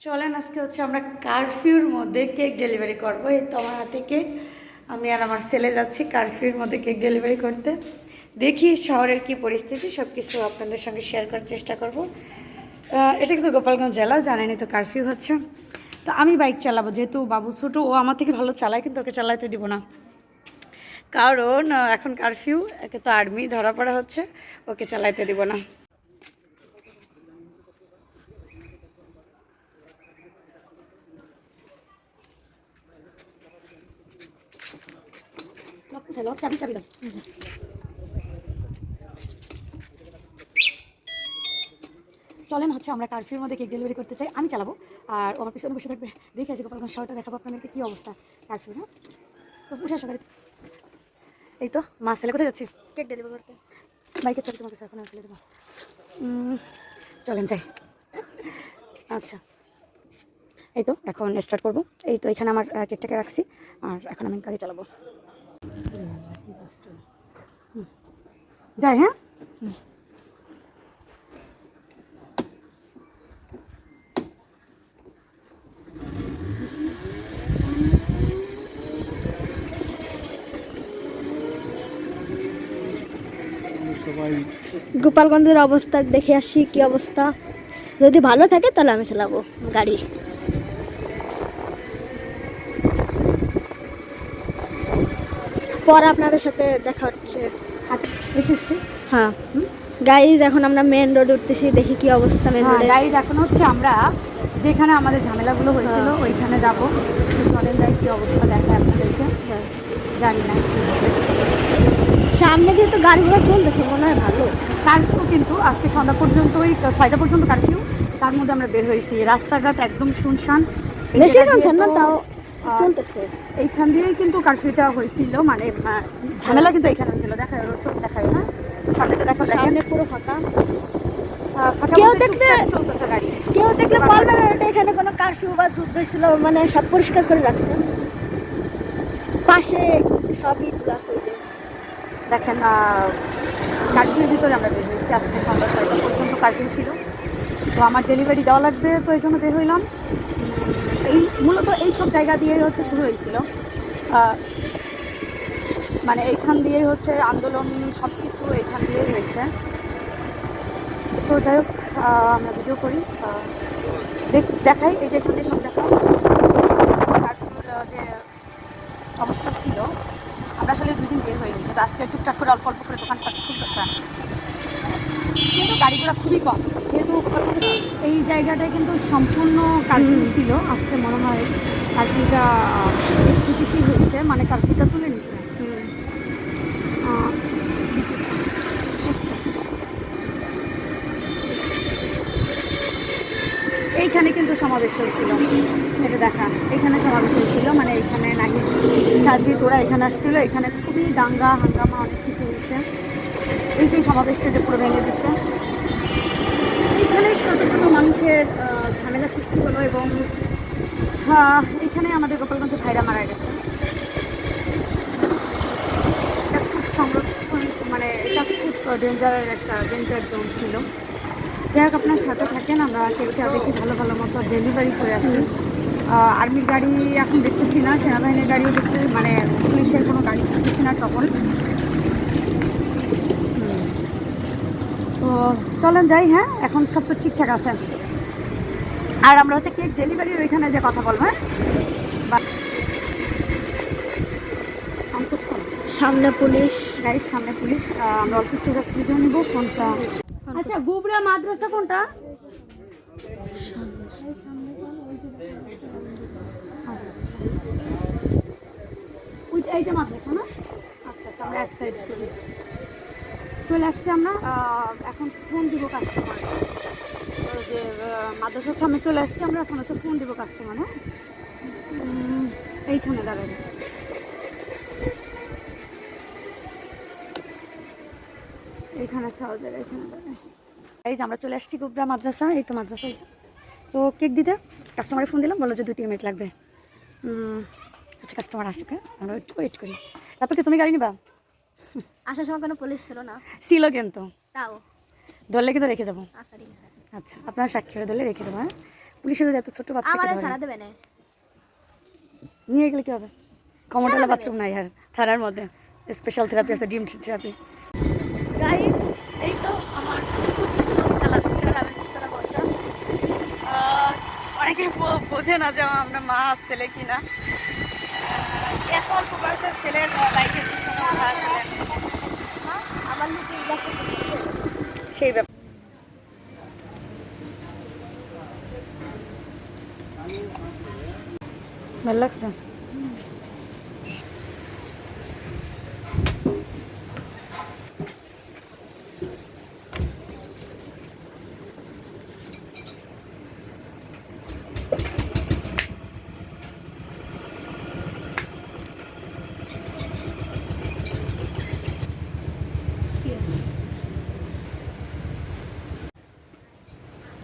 চলেন আজকে হচ্ছে আমরা কারফিউর মধ্যে কেক ডেলিভারি করবো। এই তো আমার হাতে কেক, আমি আর আমার ছেলে যাচ্ছি কারফিউর মধ্যে কেক ডেলিভারি করতে। দেখি শহরের কি পরিস্থিতি, সব কিছু আপনাদের সঙ্গে শেয়ার করার চেষ্টা করব। এটা কিন্তু গোপালগঞ্জ জেলা, জানেনই তো কারফিউ হচ্ছে। তো আমি বাইক চালাবো, যেহেতু বাবু ছোটো, ও আমার থেকে ভালো চালায়, কিন্তু ওকে চালাতে দিব না, কারণ এখন কারফিউ, একে তো আর্মি ধরা পড়া হচ্ছে, ওকে চালাইতে দিব না। চলেন হচ্ছে আমরা কারফিউর মধ্যে কেক ডেলিভারি করতে চাই, আমি চালাবো আর আমার পিছনে বসে থাকবে। দেখে আসি গোপালগঞ্জ শহরটা দেখাবো আপনাদেরকে কী অবস্থা কারফিউ। না তো উঠে আসো গাড়ি। এই তো মা ছেলে কোথায় যাচ্ছি কেক ডেলিভারি করতে। বাইকের চাবি তোমার কাছে এখন ফেলে দেবো। চলেন যাই। আচ্ছা, এই তো এখন স্টার্ট করবো। এই তো এখানে আমার কেকটাকে রাখছি, আর এখন আমি গাড়ি চালাবো। যাই, হ্যাঁ। গোপালগঞ্জের অবস্থা দেখে আসি কি অবস্থা। যদি ভালো থাকে তাহলে আমি চালাবো গাড়ি। পর আপনাদের সাথে দেখা হচ্ছে। হ্যাঁ গাইজ, এখন আমরা মেন রোড উঠতেছি, দেখি কি অবস্থা মেন রোডে। গাইজ এখন হচ্ছে আমরা যেখানে আমাদের ঝামেলাগুলো হয়েছিল ওইখানে যাব। চলেন যাই, কি অবস্থা দেখায় আপনাদেরকে। জানি না, সামনে দিয়ে তো গাড়িগুলো চলতেছে, মনে হয় ভালো। কারফিউ কিন্তু আজকে সন্ধ্যা পর্যন্ত, ওই 6টা পর্যন্ত কারফিউ। তার মধ্যে আমরা বের হয়েছি, রাস্তাঘাট একদম শুনশান, বেশি শুনছেন না, তাও চলতেছে। এইখান দিয়েই কিন্তু কারফিউটা হয়েছিল, মানে ঝামেলা কিন্তু এইখানে হয়েছিল। দেখা রোড দেখায় না, সামনেটা দেখা, সামনে পুরো ফাঁকা। ফাঁকা, কেউ দেখলে চলতেছে গাড়ি, কেউ দেখলে বলবে না এটা এখানে কোনো কারফিউ বা যুদ্ধ ছিল, মানে সব পরিষ্কার করে রাখছে। পাশে সবই প্লাস হয়ে যায়। দেখেন কারফিউর ভিতরে আমরা বের হয়েছি। আজকে সন্ধ্যা 6টা পর্যন্ত কারফিউ ছিল। তো আমার ডেলিভারি দেওয়া লাগবে, তো এই জন্য বের হইলাম। এই মূলত এইসব জায়গা দিয়েই হচ্ছে শুরু হয়েছিল, মানে এইখান দিয়েই হচ্ছে আন্দোলন, সব কিছু এইখান দিয়েই হয়েছে। তো যাই হোক, আমরা ভিডিও করি, দেখাই। এই যে এখানে সব দেখা কারফিউর যে অবস্থা ছিল। আমরা আসলে 2 দিন বের হইনি, কিন্তু আজকে টুকটাক করে অল্প অল্প করে দোকানপাট খুলতেছে, কিন্তু গাড়িগুলো খুবই কম। যেহেতু এই জায়গাটায় কিন্তু সম্পূর্ণ কারফিউ ছিল, আজকে মনে হয় কারফিউটা স্থিতিশীল হয়েছে, মানে কারফিউটা তুলে নিচ্ছে। এইখানে কিন্তু সমাবেশ হয়েছিল, এটা দেখা, এখানে সমাবেশ হয়েছিল, মানে এখানে নাকি সাজিদ ওরা এখানে আসছিল। এখানে খুবই দাঙ্গা হাঙ্গামা অনেক কিছু হয়েছে। এই সেই সমাবেশটা যে পুরো ভেঙে দিচ্ছে। এখানে শত শত মানুষের ঝামেলা সৃষ্টি হলো, এবং এখানে আমাদের গোপালগঞ্জে ভাইরা মারা গেছে। এটা খুব সংরক্ষণ, মানে এটা খুব ডেঞ্জার জোন ছিল। যাই হোক, আপনার সাথে থাকেন, আমরা কেকটা দেখি ভালো ভালো মতো ডেলিভারি করে আসি। আর্মির গাড়ি এখন দেখতেছি না, সেনাবাহিনীর গাড়িও দেখতে, মানে পুলিশের কোনো গাড়ি দেখতেছি না তখন। তো চলেন যাই। হ্যাঁ, এখন সব তো ঠিকঠাক আছে। আর আমরা হচ্ছে কেক ডেলিভারির ওইখানে যে কথা বলবো। হ্যাঁ, সামনে পুলিশ, গাড়ির সামনে পুলিশ। আমরা অল্প একটু জাস্ট ভিডিও নিব। ফোনটা, আচ্ছা, গুবরা মাদ্রাসা কোনটা? এইটা মাদ্রাসা না? আচ্ছা আচ্ছা, আমরা এক সাইড করি। চলে আসছি আমরা। এখন ফোন দিব কাস্টমার, যে মাদ্রাসার সামনে চলে আসছি আমরা। এখন হচ্ছে ফোন দিব কাস্টমার। হ্যাঁ, এইখানে দাঁড়াবে, এইখানে সহজে এইখানে দাঁড়ায়। এই যে আমরা চলে আসছি গুবরা মাদ্রাসা, এই তো মাদ্রাসা। এই যে, তো কেক দিতে কাস্টমারে ফোন দিলাম, বললো যে 2-3 মিনিট লাগবে। আচ্ছা, কাস্টমার আসুক, হ্যাঁ, আমরা একটু ওয়েট করি। তারপর কি তুমি গাড়ি নিবা? আসার সময় কোনো পুলিশ ছিল না। ছিল কিন্তু, তাও ধরলে কিন্তু রেখে যাবো। আচ্ছা, আপনার সাক্ষী ধরলে রেখে যাবো। হ্যাঁ, পুলিশের যদি এত ছোট বাচ্চাকে আমার ধরে, সারা দেবে না। নিয়ে গেলে কি হবে? কমোডালা বাথরুম নাই আর থানার মধ্যে স্পেশাল থেরাপি আছে, ডিম থেরাপি। গাইস, এই তো আমার চালাচ্ছে আর আমি বিছানা বসা। অনেকে বোঝে না যে আমরা মা ছেলে কিনা। এত অল্প বয়সের ছেলের বাইকের পিছনে ওঠা আসলে আমার লোকে সেই ব্যাপার। ভালো লাগছে।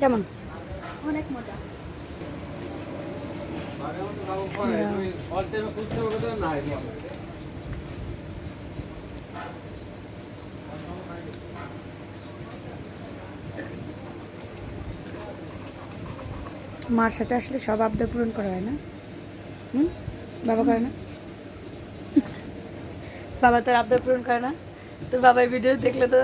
কেমন? অনেক মজা। মার সাথে আসলে সব আবদার পূরণ করা হয় না? বাবা করে না? বাবা তোর আবদার পূরণ করে না? তোর বাবা ভিডিও দেখলে তো